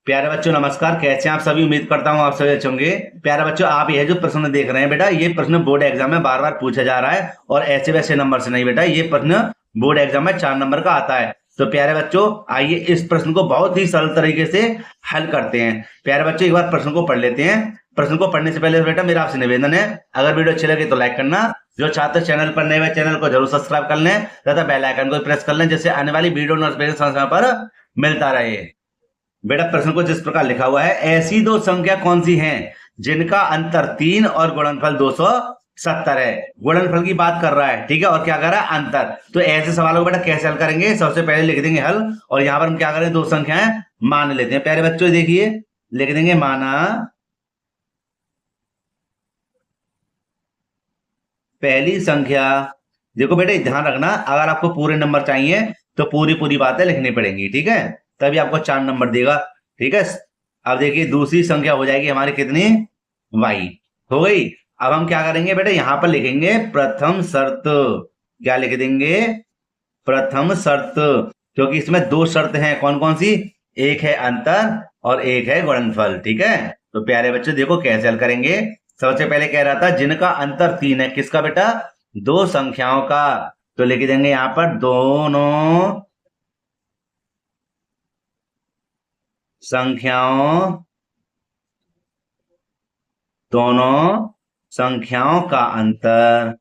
प्यारे बच्चों नमस्कार। कैसे हैं आप सभी? उम्मीद करता हूँ आप सभी अच्छे होंगे। प्यारे बच्चों, आप यह जो प्रश्न देख रहे हैं बेटा, ये प्रश्न बोर्ड एग्जाम में बार बार पूछा जा रहा है और ऐसे वैसे नंबर से नहीं बेटा, ये प्रश्न बोर्ड एग्जाम में 4 नंबर का आता है। तो प्यारे बच्चों, आइए इस प्रश्न को बहुत ही सरल तरीके से हल करते हैं। प्यारे बच्चों, एक बार प्रश्न को पढ़ लेते हैं। प्रश्न को पढ़ने से पहले बेटा मेरा आपसे निवेदन है, अगर वीडियो अच्छी लगे तो लाइक करना, जो छात्र चैनल पर नए हुए चैनल को जरूर सब्सक्राइब कर लें तथा बेल आइकन को प्रेस कर लें, जिससे आने वाली वीडियो नोटिफिकेशन समय पर मिलता रहे। बेटा प्रश्न को जिस प्रकार लिखा हुआ है, ऐसी दो संख्या कौन सी हैं जिनका अंतर 3 और गुणनफल 270 है। गुणनफल की बात कर रहा है, ठीक है, और क्या कर रहा है? अंतर। तो ऐसे सवालों को बेटा कैसे हल करेंगे? सबसे पहले लिख देंगे हल, और यहां पर हम क्या करें? दो संख्याएं मान लेते हैं। प्यारे बच्चों देखिए, लिख देंगे माना पहली संख्या। देखो बेटे ध्यान रखना, अगर आपको पूरे नंबर चाहिए तो पूरी पूरी बातें लिखनी पड़ेंगी, ठीक है, तभी आपको 4 नंबर देगा, ठीक है। अब देखिए दूसरी संख्या हो जाएगी हमारी कितनी? y हो गई। अब हम क्या करेंगे बेटे? यहां पर लिखेंगे प्रथम शर्त। क्या लिख देंगे? प्रथम शर्त, क्योंकि इसमें दो शर्त हैं। कौन कौन सी? एक है अंतर और एक है गुणनफल, ठीक है। तो प्यारे बच्चों देखो कैसे हल करेंगे। सबसे पहले कह रहा था जिनका अंतर 3 है, किसका बेटा? दो संख्याओं का। तो लिख देंगे यहां पर दोनों संख्याओं, दोनों संख्याओं का अंतर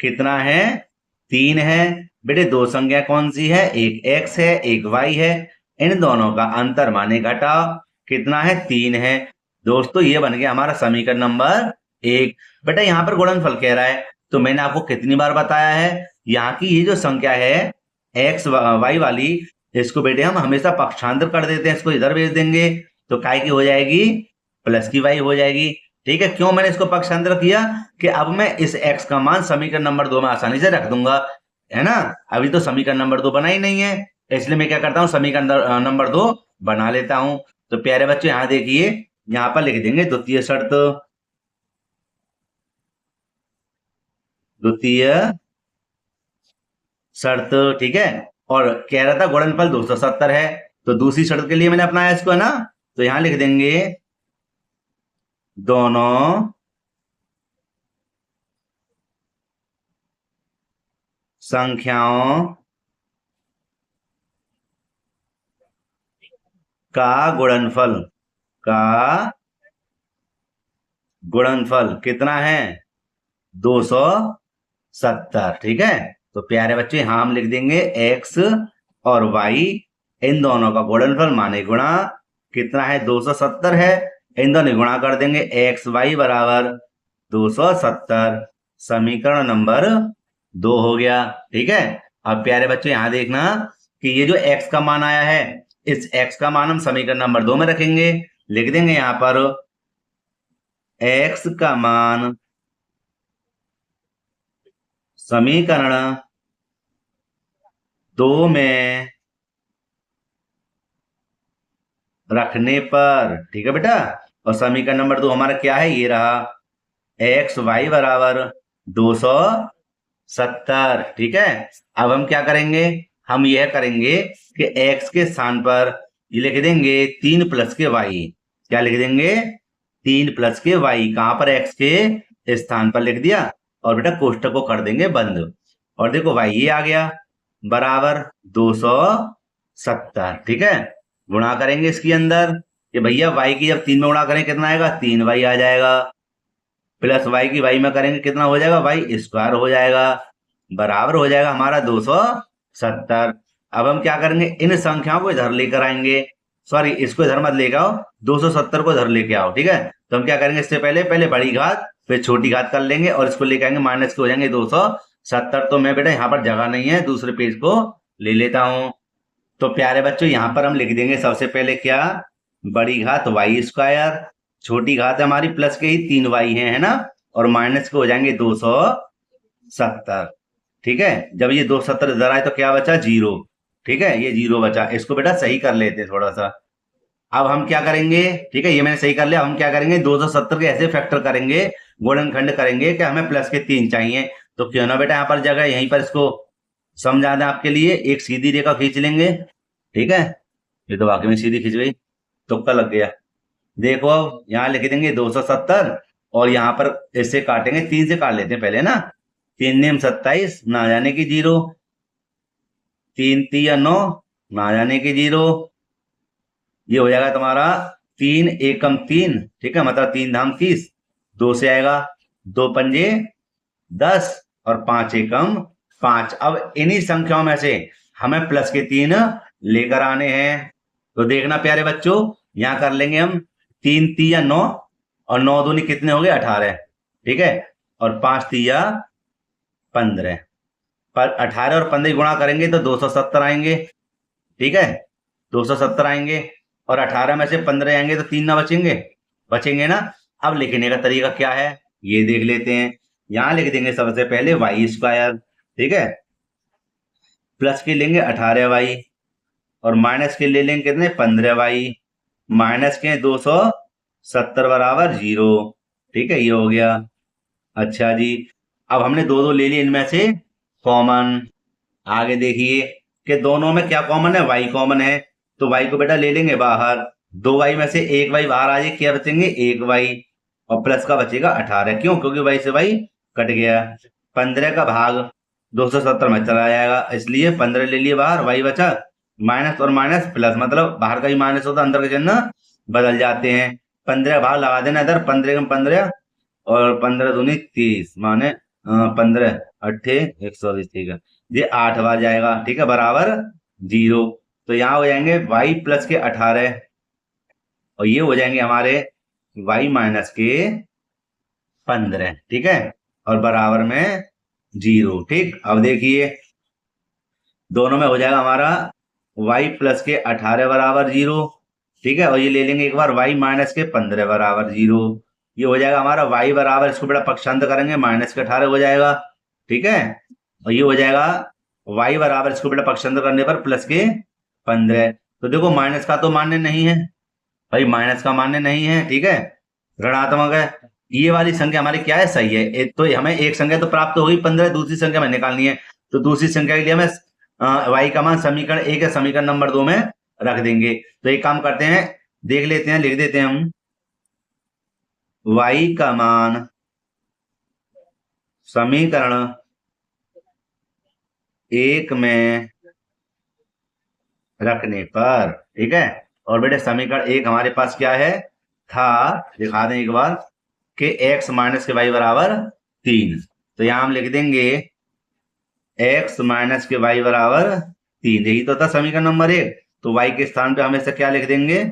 कितना है? 3 है। बेटे दो संख्या कौन सी है? एक x है एक y है। इन दोनों का अंतर माने घटाओ, कितना है? 3 है। दोस्तों ये बन गया हमारा समीकरण नंबर 1। बेटा यहाँ पर गुणनफल कह रहा है, तो मैंने आपको कितनी बार बताया है, यहाँ की ये जो संख्या है x y वाली, इसको बेटे हम हमेशा पक्षांतर कर देते हैं, इसको इधर भेज देंगे तो काय की हो जाएगी? प्लस की y हो जाएगी, ठीक है। क्यों मैंने इसको पक्षांतर किया? कि अब मैं इस x का मान समीकरण नंबर 2 में आसानी से रख दूंगा, है ना। अभी तो समीकरण नंबर 2 बना ही नहीं है, इसलिए मैं क्या करता हूं? समीकरण नंबर 2 बना लेता हूं। तो प्यारे बच्चों यहां देखिए, यहां पर लिख देंगे द्वितीय शर्त। द्वितीय शर्त, ठीक है। और कह रहा था गुणनफल 270 है, तो दूसरी शर्त के लिए मैंने अपनाया इसको, है ना। तो यहां लिख देंगे दोनों संख्याओं का गुणनफल, का गुणनफल कितना है? 270, ठीक है। तो प्यारे बच्चे यहां हम लिख देंगे x और y, इन दोनों का गुणनफल माने गुणा, कितना है? 270 है। इन दोनों गुणा कर देंगे, एक्स वाई बराबर 270। समीकरण नंबर 2 हो गया, ठीक है। अब प्यारे बच्चे यहां देखना कि ये जो x का मान आया है, इस x का मान हम समीकरण नंबर 2 में रखेंगे। लिख देंगे यहां पर x का मान समीकरण 2 में रखने पर, ठीक है बेटा। और समीकरण नंबर 2 हमारा क्या है? ये रहा, एक्स वाई बराबर 270, ठीक है। अब हम क्या करेंगे? हम यह करेंगे कि x के स्थान पर ये लिख देंगे 3 प्लस के y। क्या लिख देंगे? 3 प्लस के y। कहां पर? x के स्थान पर लिख दिया, और बेटा कोष्टक को कर देंगे बंद। और देखो y ये आ गया बराबर 270, ठीक है। गुणा करेंगे इसके अंदर कि भैया y की जब 3 में गुणा करें कितना आएगा? 3y आ जाएगा, प्लस y की y में करेंगे कितना हो जाएगा? y स्क्वायर हो जाएगा, बराबर हो जाएगा हमारा 270। अब हम क्या करेंगे? इन संख्याओं को इधर लेकर आएंगे, सॉरी इसको इधर मत लेकर आओ, 270 को इधर लेके आओ, ठीक है। तो हम क्या करेंगे? इससे पहले पहले बड़ी घात फिर छोटी घात कर लेंगे, और इसको लेकर आएंगे माइनस के हो जाएंगे 270। तो मैं बेटा यहाँ पर जगह नहीं है, दूसरे पेज को ले लेता हूं। तो प्यारे बच्चों यहां पर हम लिख देंगे सबसे पहले क्या? बड़ी घात वाई स्क्वायर, छोटी घात हमारी प्लस के ही 3y है ना, और माइनस के हो जाएंगे 270, ठीक है। जब ये 270 इधर आए तो क्या बचा? 0, ठीक है, ये 0 बचा। इसको बेटा सही कर लेते थोड़ा सा। अब हम क्या करेंगे? ठीक है, ये मैंने सही कर लिया। हम क्या करेंगे? 270 के ऐसे फैक्टर करेंगे, गुणनखंड करेंगे कि हमें प्लस के 3 चाहिए। तो क्यों ना बेटा यहाँ पर जगह यहीं पर इसको समझा दें आपके लिए, एक सीधी रेखा खींच लेंगे, ठीक है, ये तो वाकई में सीधी खिंच गई, तुक्का लग गया। देखो अब यहाँ लिख देंगे 270 और यहाँ पर इससे काटेंगे, 3 से काट लेते हैं पहले ना। 3 नेम 27, ना जाने की 0, 3 तिया 9, ना जाने की 0। ये हो जाएगा तुम्हारा 3 एकम 3, ठीक है, मतलब 3 धाम 30, 2 से आएगा, 2 पंजे 10 और 5 एकम 5। अब इन्हीं संख्याओं में से हमें प्लस के 3 लेकर आने हैं। तो देखना प्यारे बच्चों, यहां कर लेंगे हम 3 तिया 9 और 9 दूनी कितने हो गए 18, ठीक है, और 5 तिया 15। पर 18 और 15 गुणा करेंगे तो 270 आएंगे, ठीक है, 270 आएंगे और 18 में से 15 आएंगे तो 3 ना बचेंगे ना। अब लिखने का तरीका क्या है ये देख लेते हैं। यहां लिख देंगे सबसे पहले वाई स्क्वायर, ठीक है, प्लस के लेंगे 18y और माइनस के ले लेंगे कितने 15y, माइनस के 270 बराबर 0, ठीक है, ये हो गया। अच्छा जी, अब हमने दो दो ले लिए इनमें से कॉमन। आगे देखिए कि दोनों में क्या कॉमन है, y कॉमन है, तो y को बेटा ले लेंगे बाहर, 2y में से 1y बाहर आ जाए, क्या बचेंगे 1y और प्लस का बचेगा 18, क्यों, क्योंकि y से y कट गया। 15 का भाग 270 में चला जाएगा, इसलिए 15 ले लिए बाहर, y बचा, माइनस और माइनस प्लस, मतलब बाहर का ही माइनस होता अंदर के चिन्ह बदल जाते हैं। 15 भाग लगा देना इधर, 15 15 और 15 दूनी 30, माने 15 अट्ठे 120, ठीक है, ये 8 बार जाएगा, ठीक है, बराबर 0। तो यहाँ हो जाएंगे y प्लस के 18 और ये हो जाएंगे हमारे y माइनस के 15, ठीक है, और बराबर में 0। ठीक, अब देखिए दोनों में हो जाएगा हमारा y प्लस के 18 बराबर 0, ठीक है, और ये ले लेंगे एक बार y माइनस के 15 बराबर 0। ये हो जाएगा हमारा y बराबर, इसको बेटा पक्षांतर करेंगे, माइनस के 18 हो जाएगा, ठीक है, और ये हो जाएगा y बराबर, इसको बेटा पक्षांतर करने पर प्लस के 15। तो देखो माइनस का तो मान्य नहीं है भाई, माइनस का मान्य नहीं है, ठीक है, ऋणात्मक है। ये वाली संख्या हमारी क्या है, सही है। तो हमें एक संख्या तो प्राप्त हो गई 15, दूसरी संख्या हमें निकालनी है। तो दूसरी संख्या के लिए हमें y का मान समीकरण 1 है, समीकरण नंबर 2 में रख देंगे। तो एक काम करते हैं, देख लेते हैं, लिख देते हैं हम y का मान समीकरण 1 में रखने पर, ठीक है, और बेटे समीकरण 1 हमारे पास क्या है था, दिखा दें एक बार, कि x माइनस के y बराबर 3। तो यहां हम लिख देंगे x माइनस के y बराबर 3, यही तो था समीकरण नंबर 1। तो y के स्थान पे हम इसे क्या लिख देंगे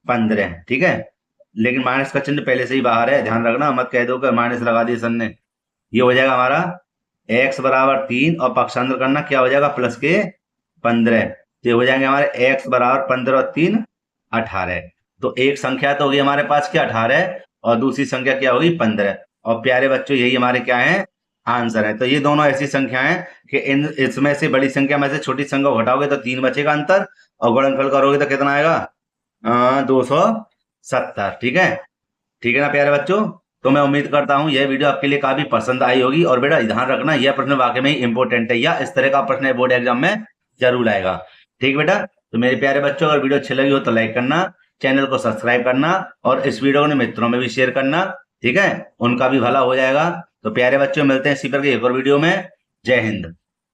15, ठीक है, लेकिन माइनस का चिन्ह पहले से ही बाहर है, ध्यान रखना, मत कह दो कि माइनस लगा दिया सर ने। ये हो जाएगा हमारा x बराबर 3 और पक्षांतर करना क्या हो जाएगा प्लस के 15, तो हो जाएंगे हमारे x बराबर 15 और 3 18। तो एक संख्या तो होगी हमारे पास क्या 18 और दूसरी संख्या क्या होगी 15। और प्यारे बच्चों यही हमारे क्या है आंसर है। तो ये दोनों ऐसी संख्या है कि इसमें से बड़ी संख्या में से छोटी संख्या को घटाओगे तो 3 बचेगा अंतर, और गुणनफल करोगे तो कितना आएगा 270, ठीक है ना प्यारे बच्चों। तो मैं उम्मीद करता हूं यह वीडियो आपके लिए काफी पसंद आई होगी। और बेटा ध्यान रखना यह प्रश्न वाकई में ही इंपॉर्टेंट है, या इस तरह का प्रश्न बोर्ड एग्जाम में जरूर आएगा, ठीक बेटा। तो मेरे प्यारे बच्चों अगर वीडियो अच्छी लगी हो तो लाइक करना, चैनल को सब्सक्राइब करना और इस वीडियो को मित्रों में भी शेयर करना, ठीक है, उनका भी भला हो जाएगा। तो प्यारे बच्चों मिलते हैं इसी पर एक और वीडियो में। जय हिंद।